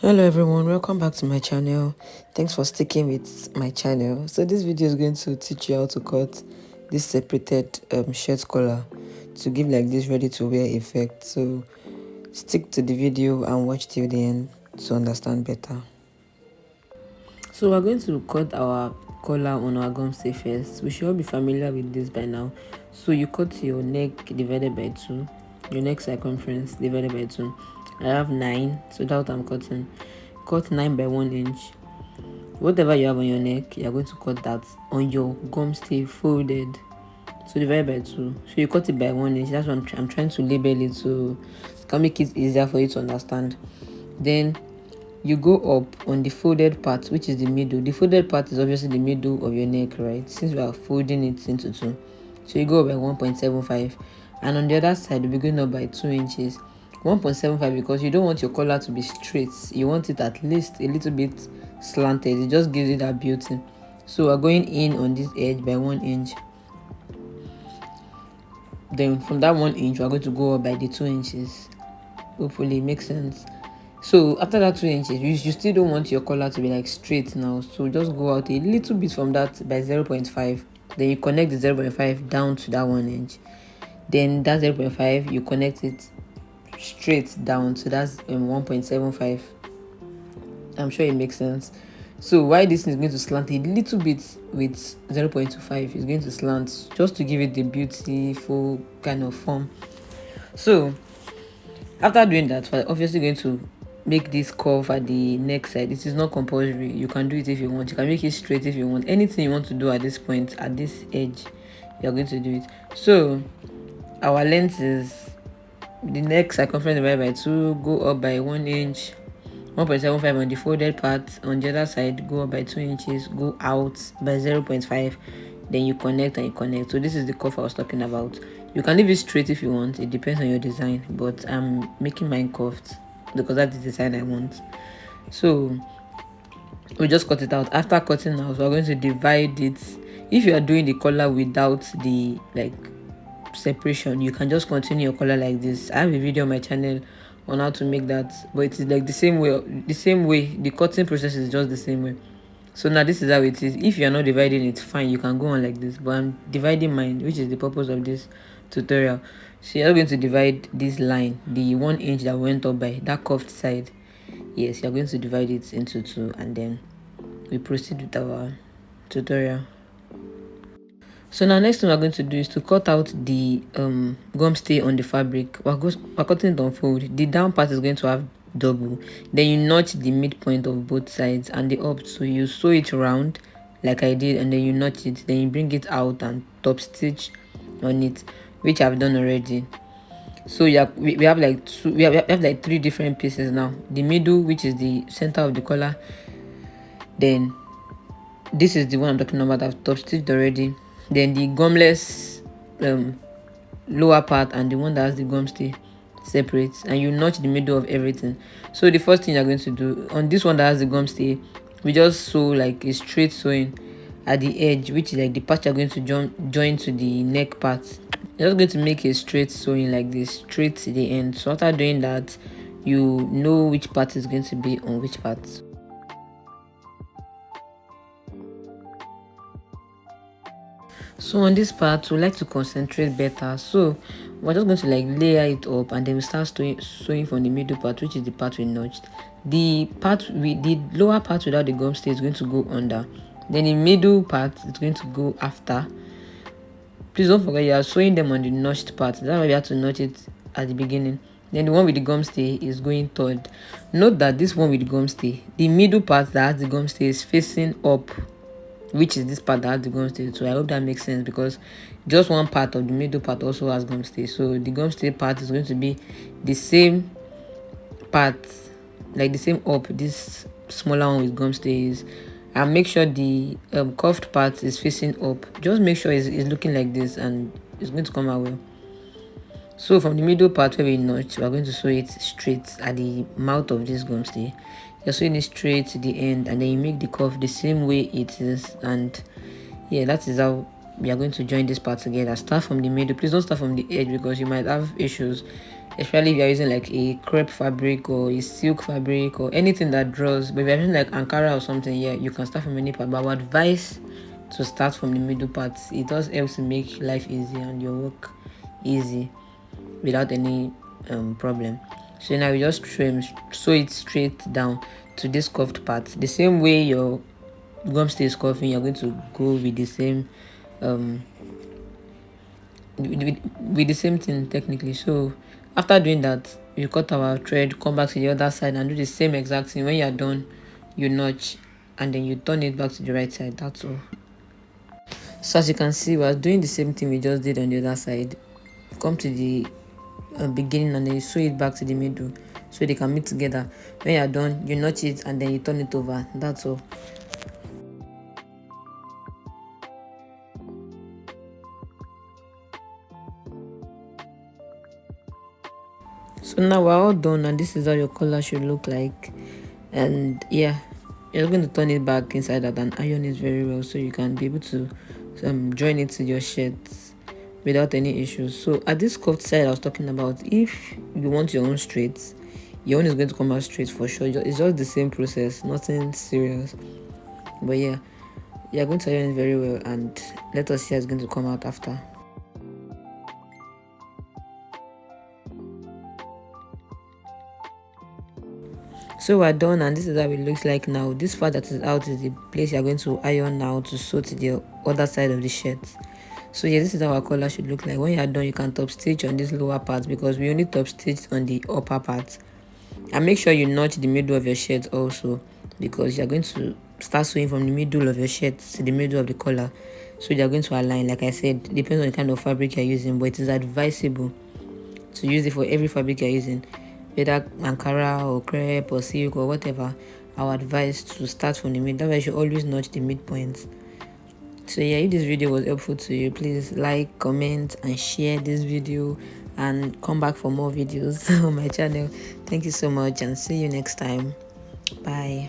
Hello everyone, welcome back to my channel. Thanks for sticking with my channel. So this video is going to teach you how to cut this separated shirt collar to give like this ready to wear effect. So stick to the video and watch till the end to understand better. So we're going to cut our collar on our gum stay first. We should all be familiar with this by now. So you cut your neck divided by 2, your neck circumference divided by 2. I have 9, so that's what I'm cutting. Cut 9 by 1 inch. Whatever you have on your neck, you're going to cut that on your gum stay folded. So divide by 2. So you cut it by 1 inch. That's what I'm trying to label it so it can make it easier for you to understand. Then you go up on the folded part, which is the middle. The folded part is obviously the middle of your neck, right? Since we are folding it into 2. So you go up by 1.75. And on the other side, you'll be going up by 2 inches. 1.75 because you don't want your collar to be straight. You want it at least a little bit slanted. It just gives it that beauty. So we're going in on this edge by 1 inch. Then from that 1 inch, we're going to go up by the 2 inches. Hopefully it makes sense. So after that 2 inches, you still don't want your collar to be like straight now. So just go out a little bit from that by 0.5. Then you connect the 0.5 down to that 1 inch. Then that 0.5, you connect it straight down. So that's 1.75. I'm sure it makes sense. So why this is going to slant a little bit with 0.25 is going to slant just to give it the beautiful kind of form. So after doing that, we're obviously going to make this curve at the neck side. This is not compulsory. You can do it if you want. You can make it straight if you want. Anything you want to do at this point, at this edge, you're going to do it. So our length is the neck circumference divided by 2, go up by 1 inch. 1.75 on the folded part. On the other side, go up by 2 inches, go out by 0.5. Then you connect and you connect. So this is the curve I was talking about. You can leave it straight if you want. It depends on your design, but I'm making mine curved because that's the design I want. So we just cut it out. After cutting out, we're going to divide it. If you are doing the collar without the separation, you can just continue your collar like this. I have a video on my channel on how to make that, but it is like the same way. The cutting process is just the same way. So now this is how it is. If you're not dividing it, fine, you can go on like this, but I'm dividing mine, which is the purpose of this tutorial. So you're going to divide this line, the 1 inch that went up by that curved side. Yes, you're going to divide it into 2, and then we proceed with our tutorial. So now next thing we're going to do is to cut out the gum stay on the fabric. We're cutting it on fold. The down part is going to have double. Then you notch the midpoint of both sides and the up. So you sew it round like I did, and then you notch it. Then you bring it out and top stitch on it, which I've done already. So yeah, we have like we have like 3 different pieces now. The middle, which is the center of the collar. Then this is the one I'm talking about. I've top stitched already. Then the gumless lower part and the one that has the gum stay separate, and you notch the middle of everything. So the first thing you're going to do on this one that has the gum stay, we just sew like a straight sewing at the edge, which is like the part you're going to join to the neck part. You're just going to make a straight sewing like this straight to the end. So after doing that, you know which part is going to be on which part. So on this part, we like to concentrate better. So we're just going to like layer it up, and then we start sewing from the middle part, which is the part we notched. The lower part without the gum stay is going to go under. Then the middle part is going to go after. Please don't forget you are sewing them on the notched part. That's why we have to notch it at the beginning. Then the one with the gum stay is going third. Note that this one with the gum stay, the middle part that has the gum stay is facing up, which is this part that has the gum stay. So I hope that makes sense, because just one part of the middle part also has gum stay. So the gum stay part is going to be the same part, like the same up this smaller one with gum stays. And make sure the curved part is facing up. Just make sure it's looking like this, and it's going to come out well. So from the middle part where we notch, we're going to sew it straight at the mouth of this gum stay. You're sewing it straight to the end, and then you make the curve the same way it is. And yeah, that is how we are going to join this part together. Start from the middle. Please don't start from the edge, because you might have issues especially if you're using like a crepe fabric or a silk fabric or anything that draws. But if you're using like Ankara or something, yeah, you can start from any part. But I would advise to start from the middle part. It does help to make life easy and your work easy without any problem. So now we just sew it straight down to this curved part. The same way your gum stay is curving, you're going to go with the same um with the same thing technically. So after doing that, you cut our thread, come back to the other side and do the same exact thing. When you're done, you notch and then you turn it back to the right side. That's all. So as you can see, we're doing the same thing we just did on the other side. Come to the beginning and then you sew it back to the middle so they can meet together. When you're done, you notch it and then you turn it over. That's all. So now we're all done and this is how your collar should look like. And yeah, you're going to turn it back inside out and iron it very well so you can be able to join it to your shirts without any issues. So at this curved side I was talking about, if you want your own straight, your own is going to come out straight for sure. It's just the same process, nothing serious. But yeah, you're going to iron it very well and let us see how it's going to come out after. So we're done and this is how it looks like now. This part that is out is the place you're going to iron now to sew to the other side of the shirt. So yeah, this is how our collar should look like. When you're done, you can top stitch on this lower part because we only top stitch on the upper part. And make sure you notch the middle of your shirt also because you're going to start sewing from the middle of your shirt to the middle of the collar. So you're going to align, like I said, depends on the kind of fabric you're using, but it is advisable to use it for every fabric you're using, whether Ankara or crepe or silk or whatever. I would advise to start from the mid. That way you should always notch the midpoints. So yeah, if this video was helpful to you, please like, comment and share this video and come back for more videos on my channel. Thank you so much and see you next time. Bye.